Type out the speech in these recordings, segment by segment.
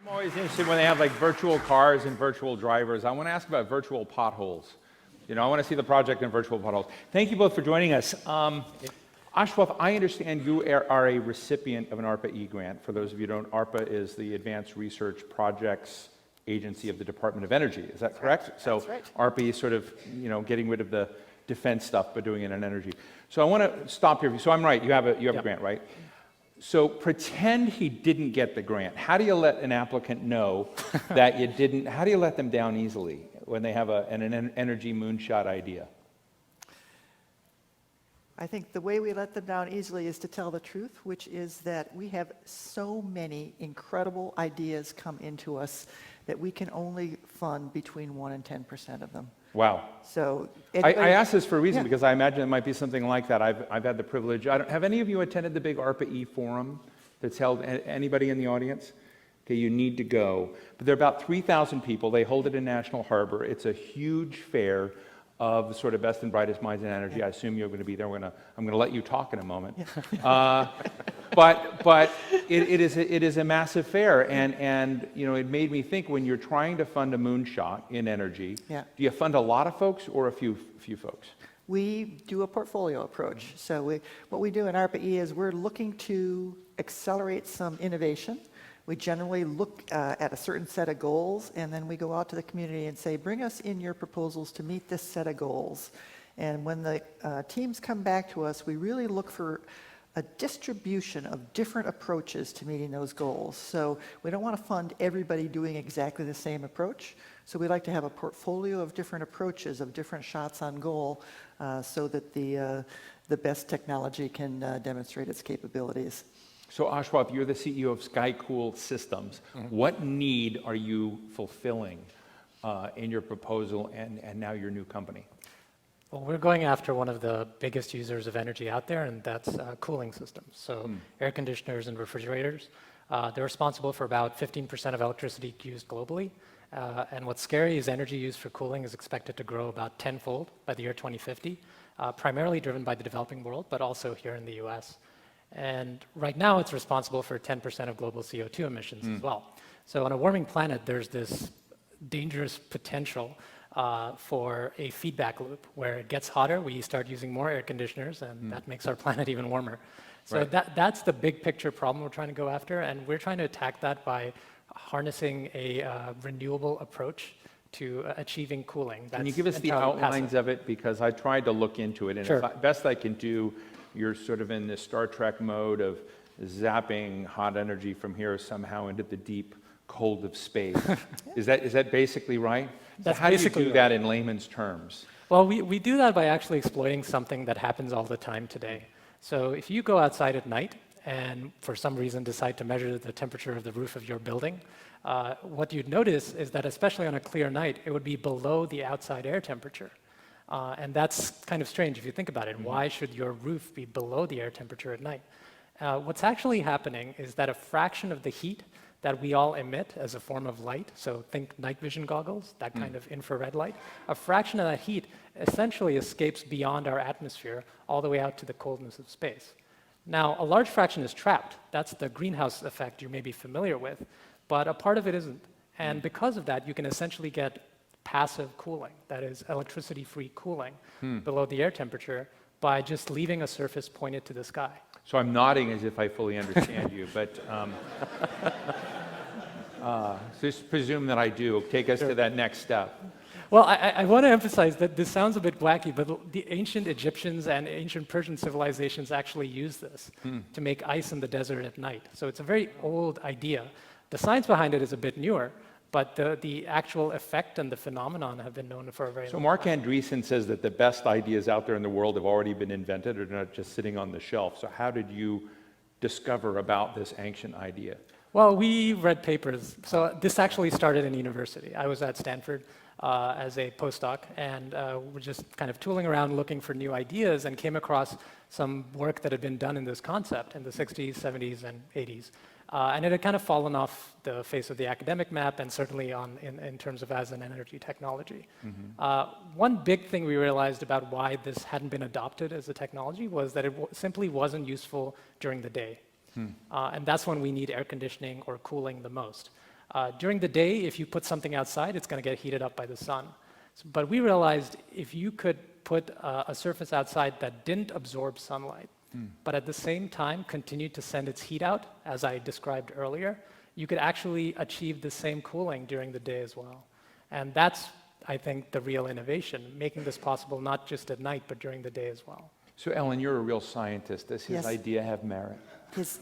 I'm always interested when they have like virtual cars and virtual drivers. I want to ask about virtual potholes. You know, I want to see the project in virtual potholes. Thank you both for joining us. Aaswath, I understand you are a recipient of an ARPA-E grant. For those of you who don't, ARPA is the Advanced Research Projects Agency of the Department of Energy. Is that correct? That's so right. ARPA-E is sort of, you know, getting rid of the defense stuff, but doing it in energy. So I want to stop here. So I'm right. You have a grant, right? So pretend he didn't get the grant. How do you let an applicant know that you didn't? How do you let them down easily when they have an energy moonshot idea? I think the way we let them down easily is to tell the truth, which is that we have so many incredible ideas come into us that we can only fund between 1% and 10% of them. Wow. So I ask this for a reason, because I imagine it might be something like that. I've had the privilege. Have any of you attended the big ARPA-E forum that's held? Anybody in the audience? Okay, you need to go. But there are about 3,000 people. They hold it in National Harbor. It's a huge fair of the sort of best and brightest minds in energy. I assume you're going to be there. I'm going to let you talk in a moment. But it is a massive fair, and you know, it made me think, when you're trying to fund a moonshot in energy, do you fund a lot of folks or a few folks? We do a portfolio approach. So what we do in ARPA-E is we're looking to accelerate some innovation. We generally look at a certain set of goals, and then we go out to the community and say, bring us in your proposals to meet this set of goals. And when the teams come back to us, we really look for a distribution of different approaches to meeting those goals. So we don't want to fund everybody doing exactly the same approach. So we like to have a portfolio of different approaches, of different shots on goal, so that the best technology can demonstrate its capabilities. So Aaswath, you're the CEO of SkyCool Systems. What need are you fulfilling in your proposal and now your new company? Well, we're going after one of the biggest users of energy out there, and that's cooling systems. So air conditioners and refrigerators. They're responsible for about 15% of electricity used globally. And what's scary is energy used for cooling is expected to grow about tenfold by the year 2050, primarily driven by the developing world, but also here in the US. And right now, it's responsible for 10% of global CO2 emissions as well. So on a warming planet, there's this dangerous potential for a feedback loop where it gets hotter, we start using more air conditioners, and that makes our planet even warmer. So that's the big picture problem we're trying to go after, and we're trying to attack that by harnessing a renewable approach to achieving cooling. Can you give us the outlines of it? Because I tried to look into it, and best I can do, you're sort of in this Star Trek mode of zapping hot energy from here somehow into the deep cold of space. Is that basically right? That's so how do you do that in layman's terms? Well, we do that by actually exploiting something that happens all the time today. So if you go outside at night and for some reason decide to measure the temperature of the roof of your building, what you'd notice is that especially on a clear night, it would be below the outside air temperature. And that's kind of strange if you think about it. Why should your roof be below the air temperature at night? What's actually happening is that a fraction of the heat that we all emit as a form of light, so think night vision goggles, that kind of infrared light, a fraction of that heat essentially escapes beyond our atmosphere all the way out to the coldness of space. Now, a large fraction is trapped. That's the greenhouse effect you may be familiar with, but a part of it isn't. And because of that, you can essentially get passive cooling, that is electricity-free cooling below the air temperature by just leaving a surface pointed to the sky. So I'm nodding as if I fully understand you, but just presume that I do. Take us to that next step. Well, I want to emphasize that this sounds a bit wacky, but the ancient Egyptians and ancient Persian civilizations actually used this to make ice in the desert at night. So it's a very old idea. The science behind it is a bit newer, but the actual effect and the phenomenon have been known for a very long time. So Mark Andreessen says that the best ideas out there in the world have already been invented, or not just sitting on the shelf. So how did you discover about this ancient idea? Well, we read papers. So this actually started in university. I was at Stanford as a postdoc, and we're just kind of tooling around looking for new ideas and came across some work that had been done in this concept in the 60s, 70s, and 80s. And it had kind of fallen off the face of the academic map, and certainly in terms of as an energy technology. One big thing we realized about why this hadn't been adopted as a technology was that it simply wasn't useful during the day. And that's when we need air conditioning or cooling the most. During the day, if you put something outside, it's going to get heated up by the sun. But we realized if you could put a surface outside that didn't absorb sunlight, but at the same time continued to send its heat out, as I described earlier, you could actually achieve the same cooling during the day as well. And that's, I think, the real innovation, making this possible not just at night, but during the day as well. So Ellen, you're a real scientist. Does his Yes. idea have merit? His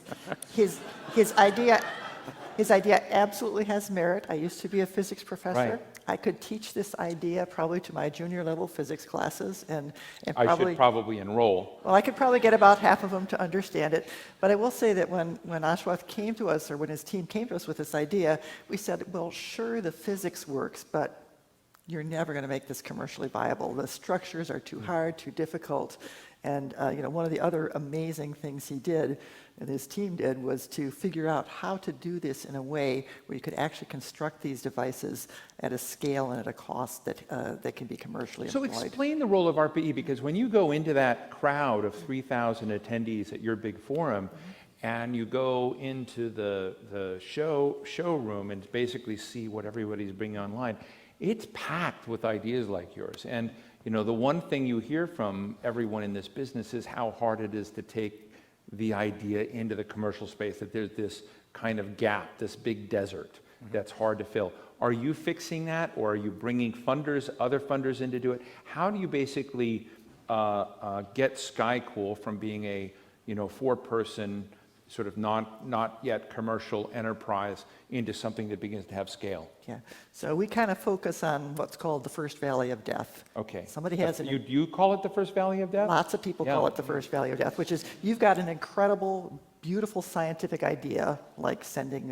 idea absolutely has merit. I used to be a physics professor. Right. I could teach this idea probably to my junior level physics classes and I probably, should probably enroll. well, I could probably get about half of them to understand it. But I will say that when Aaswath came to us, or when his team came to us with this idea, we said, well, sure, the physics works, but you're never going to make this commercially viable. The structures are too hard, too difficult. And one of the other amazing things he did, and his team did, was to figure out how to do this in a way where you could actually construct these devices at a scale and at a cost that can be commercially So employed. explain the role of ARPA-E, because when you go into that crowd of 3,000 attendees at your big forum, and you go into the showroom and basically see what everybody's bringing online, it's packed with ideas like yours. And the one thing you hear from everyone in this business is how hard it is to take the idea into the commercial space, that there's this kind of gap, this big desert that's hard to fill. Are you fixing that, or are you bringing other funders in to do it? How do you basically get SkyCool from being a four-person sort of not yet commercial enterprise into something that begins to have scale? Yeah. So we kind of focus on what's called the first valley of death. Okay. Somebody has You call it the first valley of death? Lots of people call it the first valley of death, which is you've got an incredible, beautiful scientific idea, like sending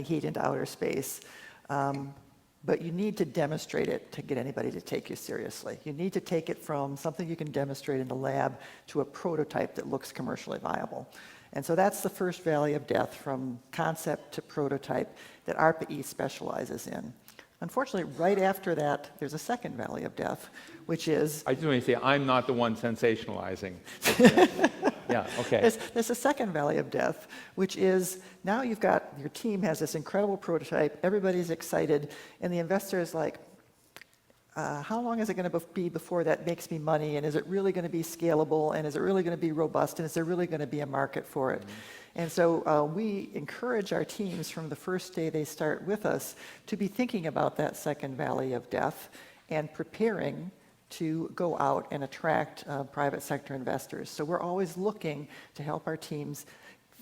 heat into outer space, but you need to demonstrate it to get anybody to take you seriously. You need to take it from something you can demonstrate in the lab to a prototype that looks commercially viable. And so that's the first valley of death, from concept to prototype, that ARPA-E specializes in. Unfortunately, right after that, there's a second valley of death, which is... I just want to say, I'm not the one sensationalizing. Yeah, okay. There's a second valley of death, which is now you've got, your team has this incredible prototype, everybody's excited, and the investor is like, how long is it going to be before that makes me money, and is it really going to be scalable, and is it really going to be robust, and is there really going to be a market for it? And so we encourage our teams from the first day they start with us to be thinking about that second valley of death and preparing to go out and attract private sector investors. So we're always looking to help our teams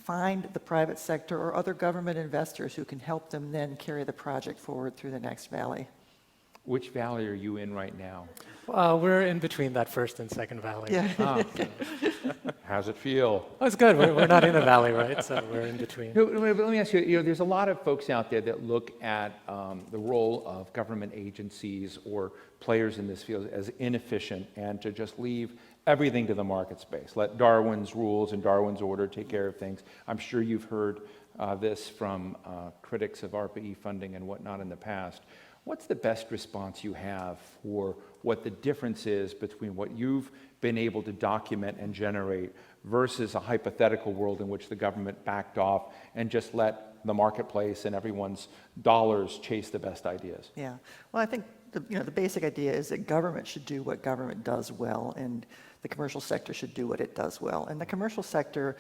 find the private sector or other government investors who can help them then carry the project forward through the next valley. Which valley are you in right now? We're in between that first and second valley. Yeah. Ah, how's it feel? Oh, it's good. We're not in a valley, right? So we're in between. No, but let me ask you, there's a lot of folks out there that look at the role of government agencies or players in this field as inefficient, and to just leave everything to the market space. Let Darwin's rules and Darwin's order take care of things. I'm sure you've heard this from critics of ARPA-E funding and whatnot in the past. What's the best response you have for what the difference is between what you've been able to document and generate versus a hypothetical world in which the government backed off and just let the marketplace and everyone's dollars chase the best ideas? Yeah. Well, I think the basic idea is that government should do what government does well, and the commercial sector should do what it does well. And the commercial sector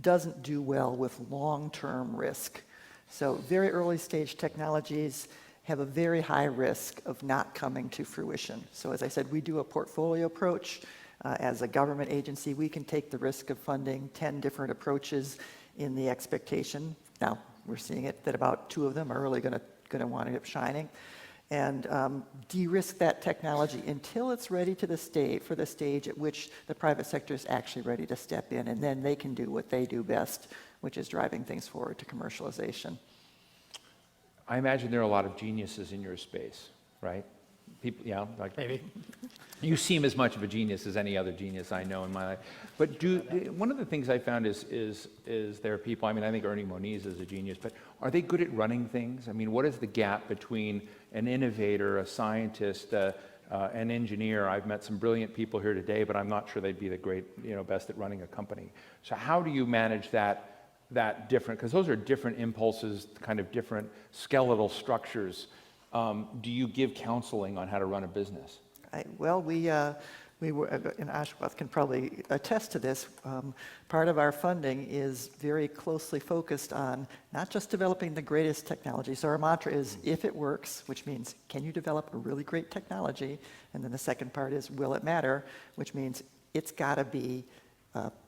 doesn't do well with long-term risk. So very early stage technologies have a very high risk of not coming to fruition. So as I said, we do a portfolio approach. As a government agency, we can take the risk of funding 10 different approaches in the expectation. Now, we're seeing it that about 2 of them are really going to wind up shining. And de-risk that technology until it's ready for the stage at which the private sector is actually ready to step in, and then they can do what they do best, which is driving things forward to commercialization. I imagine there are a lot of geniuses in your space, right? People, yeah, like Maybe. you seem as much of a genius as any other genius I know in my life. But one of the things I found is there are people, I mean, I think Ernie Moniz is a genius, but are they good at running things? I mean, what is the gap between an innovator, a scientist, an engineer? I've met some brilliant people here today, but I'm not sure they'd be the best at running a company. So how do you manage that that different? Because those are different impulses, kind of different skeletal structures. Do you give counseling on how to run a business? Well, we were, and Aaswath can probably attest to this, part of our funding is very closely focused on not just developing the greatest technology. So our mantra is, if it works, which means, can you develop a really great technology? And then the second part is, will it matter? Which means it's got to be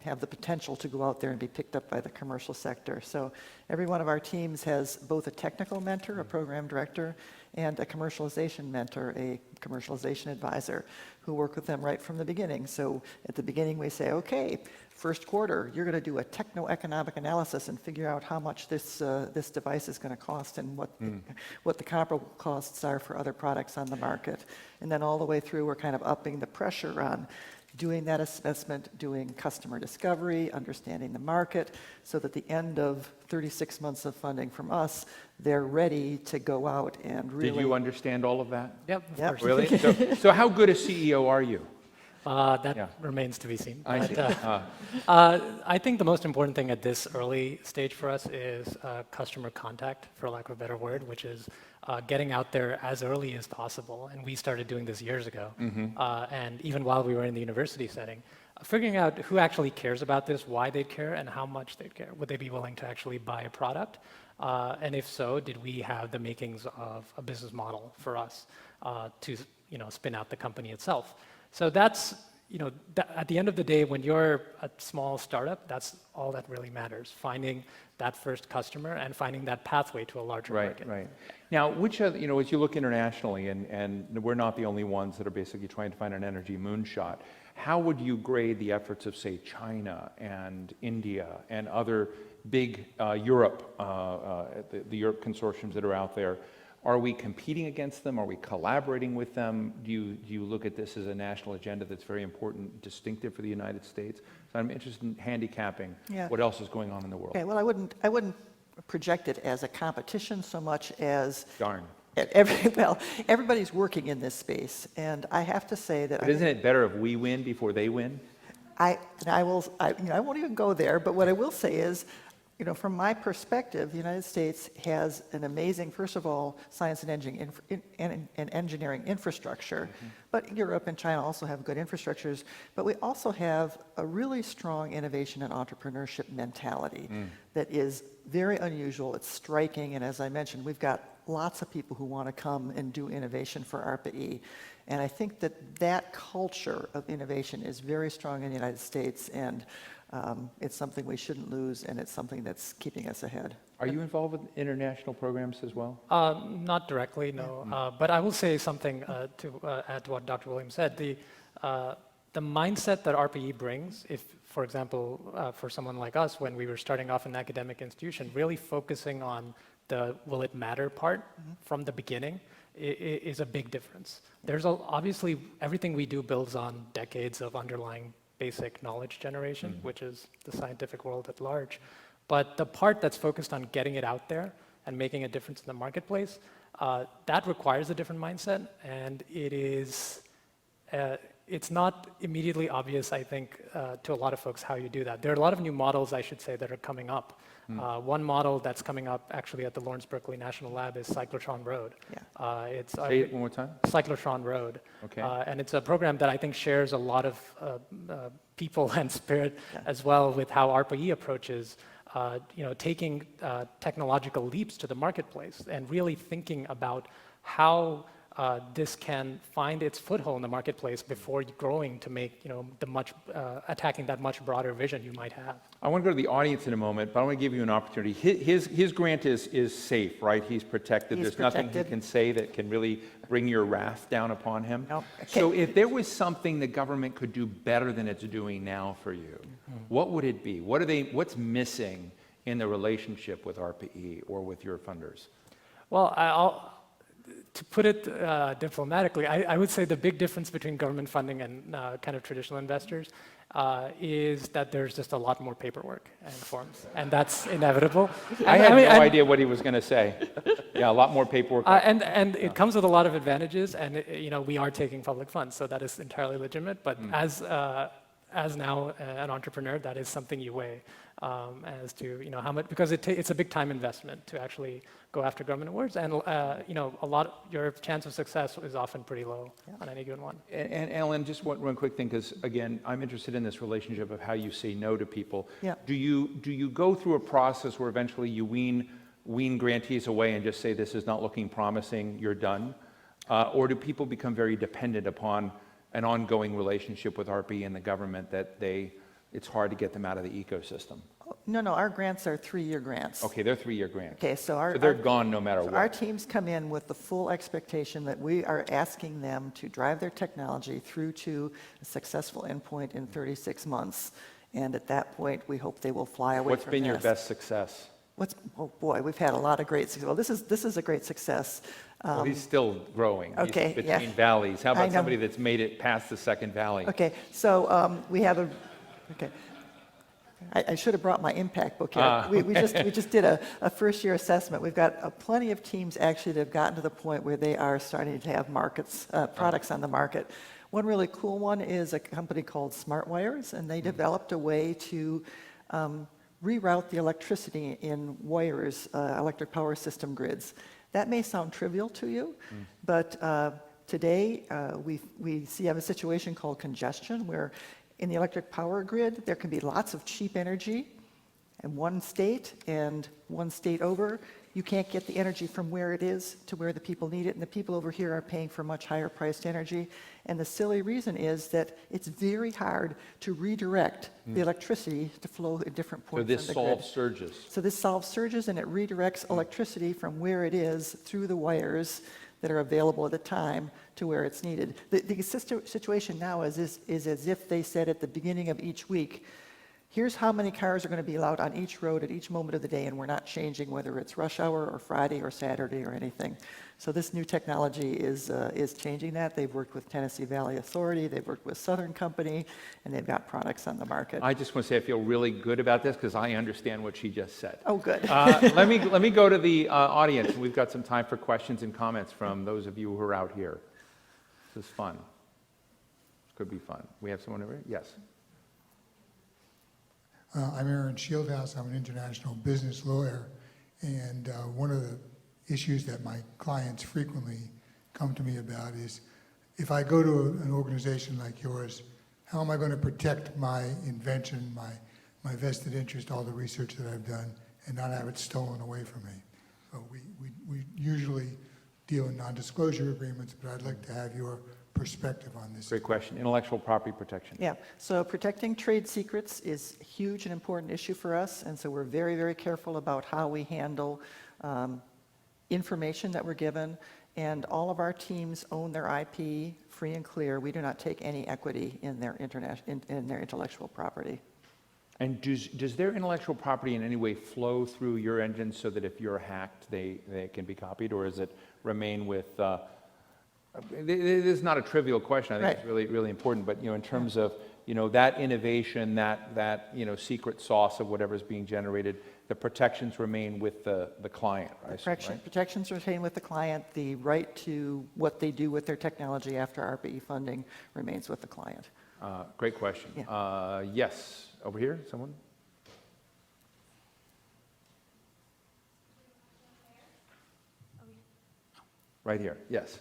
have the potential to go out there and be picked up by the commercial sector. So every one of our teams has both a technical mentor, a program director, and a commercialization mentor, a commercialization advisor, who work with them right from the beginning. So at the beginning we say, okay, first quarter, you're going to do a techno-economic analysis and figure out how much this device is going to cost and what the comparable costs are for other products on the market. And then all the way through, we're kind of upping the pressure on doing that assessment, doing customer discovery, understanding the market, so that at the end of 36 months of funding from us, they're ready to go out and really... Did you understand all of that? Yep, of Yep. course. Really? So how good a CEO are you? That remains to be seen. I see. I think the most important thing at this early stage for us is customer contact, for lack of a better word, which is getting out there as early as possible. And we started doing this years ago. And even while we were in the university setting, figuring out who actually cares about this, why they'd care, and how much they'd care. Would they be willing to actually buy a product? And if so, did we have the makings of a business model for us to spin out the company itself? So that's, at the end of the day, when you're a small startup, that's all that really matters, finding that first customer and finding that pathway to a larger market. Right. Now, which as you look internationally, and we're not the only ones that are basically trying to find an energy moonshot, how would you grade the efforts of, say, China and India and other big Europe, the Europe consortiums that are out there? Are we competing against them? Are we collaborating with them? Do you look at this as a national agenda that's very important, distinctive for the United States? So I'm interested in handicapping what else is going on in the world. Okay, well, I wouldn't project it as a competition so much as... Darn. Everybody's working in this space, and I have to say that... But isn't it better if we win before they win? I won't even go there, but what I will say is, from my perspective, the United States has an amazing, first of all, science and engineering infrastructure, but Europe and China also have good infrastructures, but we also have a really strong innovation and entrepreneurship mentality that is very unusual. It's striking, and as I mentioned, we've got lots of people who want to come and do innovation for ARPA-E. And I think that culture of innovation is very strong in the United States, and it's something we shouldn't lose, and it's something that's keeping us ahead. Are you involved with international programs as well? Not directly, no. But I will say something to add to what Dr. Williams said. The mindset that ARPA-E brings, if, for example, for someone like us, when we were starting off in an academic institution, really focusing on the will it matter part from the beginning is a big difference. There's obviously everything we do builds on decades of underlying basic knowledge generation, which is the scientific world at large. But the part that's focused on getting it out there and making a difference in the marketplace, that requires a different mindset, and it's not immediately obvious, I think, to a lot of folks how you do that. There are a lot of new models, I should say, that are coming up. One model that's coming up actually at the Lawrence Berkeley National Lab is Cyclotron Road. Say it one more time. Cyclotron Road. Okay. And it's a program that I think shares a lot of people and spirit as well with how ARPA-E approaches taking technological leaps to the marketplace and really thinking about how this can find its foothold in the marketplace before growing to make attacking that much broader vision you might have. I want to go to the audience in a moment, but I want to give you an opportunity. His grant is safe, right? He's protected. There's nothing he can say that can really bring your wrath down upon him. No. So if there was something the government could do better than it's doing now for you, what would it be? What's missing in the relationship with ARPA-E or with your funders? Well, to put it diplomatically, I would say the big difference between government funding and kind of traditional investors is that there's just a lot more paperwork and forms, and that's inevitable. I had no idea what he was going to say. Yeah, a lot more paperwork. And it comes with a lot of advantages, and we are taking public funds, so that is entirely legitimate. But as now an entrepreneur, that is something you weigh. as to how much, because it's a big time investment to actually go after government awards, and your chance of success is often pretty low on any given one. And Ellen, just one quick thing, because again, I'm interested in this relationship of how you say no to people. Yeah. Do you go through a process where eventually you wean grantees away and just say this is not looking promising, you're done? Or do people become very dependent upon an ongoing relationship with ARPA-E and the government that it's hard to get them out of the ecosystem? No, our grants are 3-year grants. Okay, they're 3-year grants. Okay, so they're gone no matter what. Our teams come in with the full expectation that we are asking them to drive their technology through to a successful endpoint in 36 months. And at that point, we hope they will fly away What's from been your this. best success? Oh boy, we've had a lot of great success. Well, this is a great success. Well, he's still growing. He's okay, yeah. between valleys. How I about know. somebody that's made it past the second valley? Okay, so we have okay. I should have brought my impact book here. We just did a first-year assessment. We've got plenty of teams actually that have gotten to the point where they are starting to have products on the market. One really cool one is a company called Smart Wires, and they developed a way to reroute the electricity in wires, electric power system grids. That may sound trivial to you, but today we have a situation called congestion where in the electric power grid, there can be lots of cheap energy in one state and one state over. You can't get the energy from where it is to where the people need it, and the people over here are paying for much higher priced energy. And the silly reason is that it's very hard to redirect the electricity to flow at different So points this on the solves grid. surges. So this solves surges, and it redirects electricity from where it is through the wires that are available at the time to where it's needed. The situation now is as if they said at the beginning of each week, here's how many cars are going to be allowed on each road at each moment of the day, and we're not changing whether it's rush hour or Friday or Saturday or anything. So this new technology is changing that. They've worked with Tennessee Valley Authority, they've worked with Southern Company, and they've got products on the market. I just want to say I feel really good about this because I understand what she just said. Oh, good. Let me go to the audience. We've got some time for questions and comments from those of you who are out here. This is fun. This could be fun. We have someone over here? Yes. I'm Aaron Shieldhouse. I'm an international business lawyer, and one of the issues that my clients frequently come to me about is if I go to an organization like yours, how am I going to protect my invention, my vested interest, all the research that I've done, and not have it stolen away from me? So we usually deal in non-disclosure agreements, but I'd like to have your perspective on this. Great question. Intellectual property protection. Yeah, so protecting trade secrets is a huge and important issue for us, and so we're very, very careful about how we handle information that we're given, and all of our teams own their IP free and clear. We do not take any equity in their intellectual property. And does their intellectual property in any way flow through your engine so that if you're hacked, they can be copied, or does it remain with it is not a trivial question. I think it's really, really important. But in terms of that innovation, that secret sauce of whatever's being generated, the protections remain with the client. I assume, right? Protections retain with the client. The right to what they do with their technology after ARPA-E funding remains with the client. Great question. Yeah. Yes, over here, someone. Right here. Yes.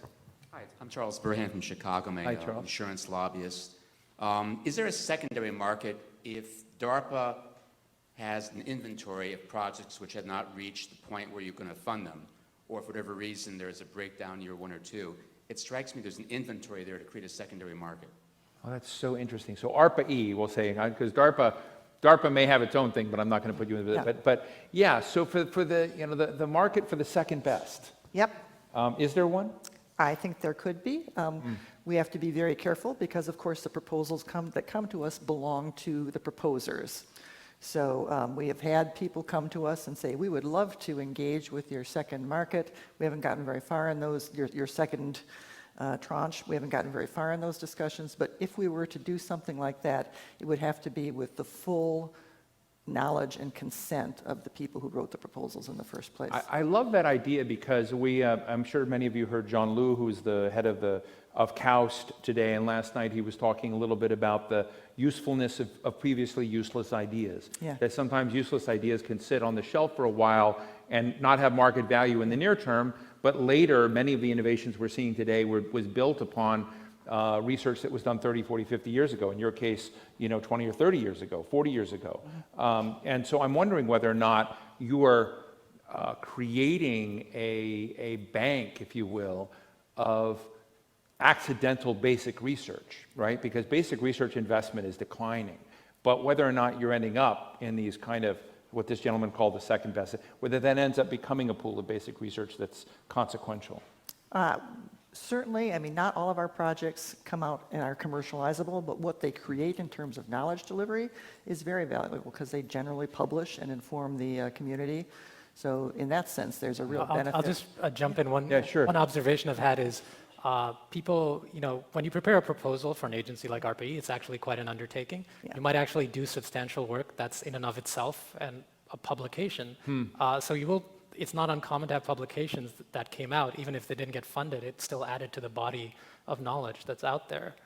Hi, I'm Charles Burhan from Chicago. I'm Hi, an Charles. insurance lobbyist. Is there a secondary market if DARPA has an inventory of projects which have not reached the point where you're going to fund them, or for whatever reason there's a breakdown year 1 or 2? It strikes me there's an inventory there to create a secondary market. Oh, that's so interesting. So ARPA-E, we'll say, because DARPA may have its own thing, but I'm not going to put you into it. Yeah. But yeah, so for the the market for the second best, Yep. is there one? I think there could be. We have to be very careful because, of course, the proposals that come to us belong to the proposers. So we have had people come to us and say, we would love to engage with your second market. We haven't gotten very far in those, your second tranche. We haven't gotten very far in those discussions. But if we were to do something like that, it would have to be with the full knowledge and consent of the people who wrote the proposals in the first place. I love that idea because I'm sure many of you heard John Liu, who's the head of KAUST today, and last night he was talking a little bit about the usefulness of previously useless ideas. Yeah. That sometimes useless ideas can sit on the shelf for a while and not have market value in the near term, but later many of the innovations we're seeing today was built upon research that was done 30, 40, 50 years ago. In your case, 20 or 30 years ago, 40 years ago. And so I'm wondering whether or not you are creating a bank, if you will, of accidental basic research, right? Because basic research investment is declining. But whether or not you're ending up in these kind of what this gentleman called the second best, whether that ends up becoming a pool of basic research that's consequential. Certainly, I mean, not all of our projects come out and are commercializable, but what they create in terms of knowledge delivery is very valuable because they generally publish and inform the community. So in that sense, there's a real benefit. I'll just jump in. Yeah, sure. One observation I've had is people, when you prepare a proposal for an agency like ARPA-E, it's actually quite an undertaking. Yeah. You might actually do substantial work that's in and of itself and a publication. So it's not uncommon to have publications that came out, even if they didn't get funded, it still added to the body of knowledge that's out there,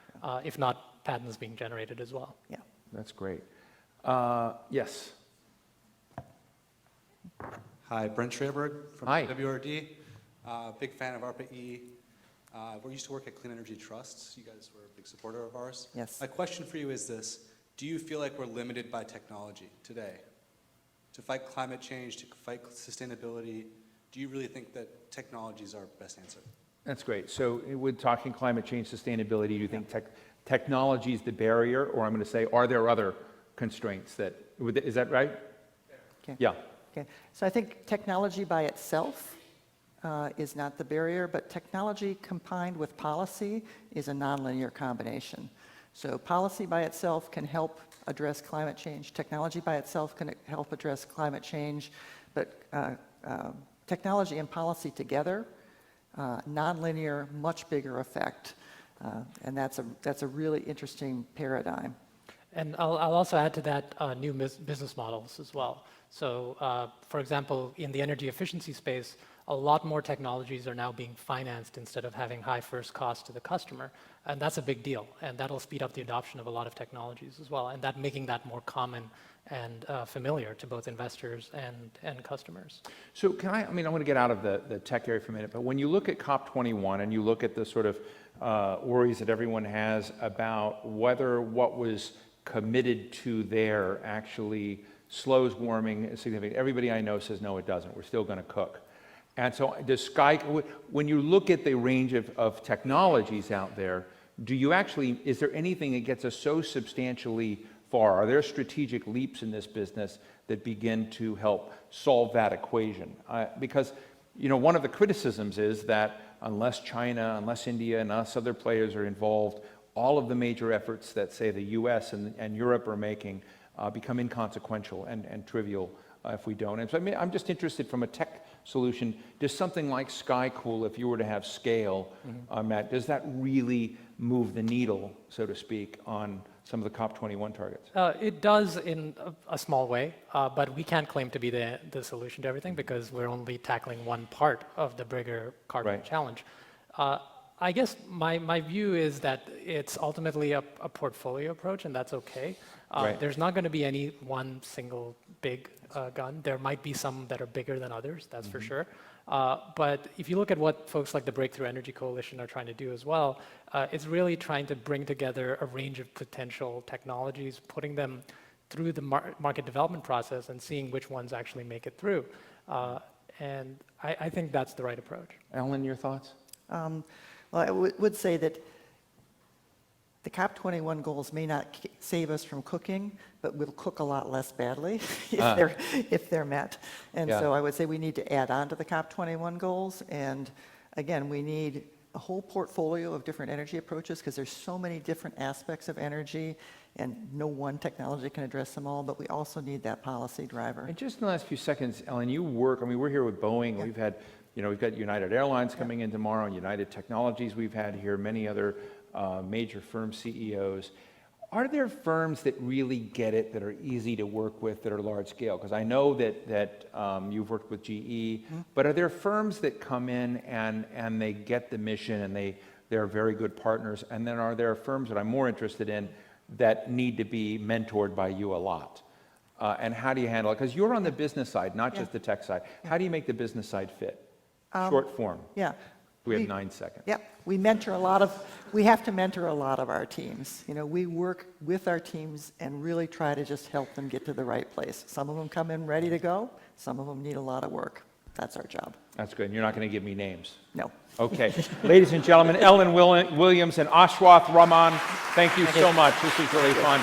if not patents being generated as well. Yeah. That's great. Yes. Hi, Brent Schraberg from Hi. WRD. Big fan of ARPA-E. We used to work at Clean Energy Trusts. You guys were a big supporter of ours. Yes. My question for you is this. Do you feel like we're limited by technology today? To fight climate change, to fight sustainability, do you really think that technology is our best answer? That's great. So with talking climate change sustainability, do you think technology is the barrier, or I'm going to say, are there other constraints is that right? Okay. Yeah. Okay. So I think technology by itself is not the barrier, but technology combined with policy is a nonlinear combination. So policy by itself can help address climate change. Technology by itself can help address climate change, but technology and policy together, nonlinear, much bigger effect, and that's a really interesting paradigm. And I'll also add to that new business models as well. So, for example, in the energy efficiency space, a lot more technologies are now being financed instead of having high first cost to the customer. And that's a big deal. And that'll speed up the adoption of a lot of technologies as well. And making that more common and familiar to both investors and customers. So I want to get out of the tech area for a minute, but when you look at COP21 and you look at the sort of worries that everyone has about whether what was committed to there actually slows warming significantly, everybody I know says, no, it doesn't. We're still going to cook. And so when you look at the range of technologies out there, is there anything that gets us so substantially far? Are there strategic leaps in this business that begin to help solve that equation? Because, one of the criticisms is that unless China, unless India, and us other players are involved, all of the major efforts that, say, the US and Europe are making become inconsequential and trivial if we don't. And so I'm just interested from a tech solution, does something like SkyCool, if you were to have scale, Matt, does that really move the needle, so to speak, on some of the COP21 targets? It does in a small way, but we can't claim to be the solution to everything because we're only tackling one part of the bigger carbon challenge. I guess my view is that it's ultimately a portfolio approach, and that's okay. There's not going to be any one single big gun. There might be some that are bigger than others, that's for sure. But if you look at what folks like the Breakthrough Energy Coalition are trying to do as well, it's really trying to bring together a range of potential technologies, putting them through the market development process and seeing which ones actually make it through. And I think that's the right approach. Ellen, your thoughts? Well, I would say that the COP21 goals may not save us from cooking, but we'll cook a lot less badly if they're met. And so I would say we need to add on to the COP21 goals. And again, we need a whole portfolio of different energy approaches because there's so many different aspects of energy and no one technology can address them all, but we also need that policy driver. And just in the last few seconds, Ellen, we're here with Boeing. We've had, we've got United Airlines coming in tomorrow, United Technologies we've had here, many other major firm CEOs. Are there firms that really get it, that are easy to work with, that are large scale? Because I know that you've worked with GE, but are there firms that come in and they get the mission and they're very good partners? And then are there firms that I'm more interested in that need to be mentored by you a lot? And how do you handle it? Because you're on the business side, not just the tech side. How do you make the business side fit? Short form. Yeah. We have 9 seconds. Yep, we have to mentor a lot of our teams. You know, we work with our teams and really try to just help them get to the right place. Some of them come in ready to go, some of them need a lot of work. That's our job. That's good. And you're not going to give me names. No. Okay. Ladies and gentlemen, Ellen Williams and Aaswath Raman, thank you so much. This was really fun.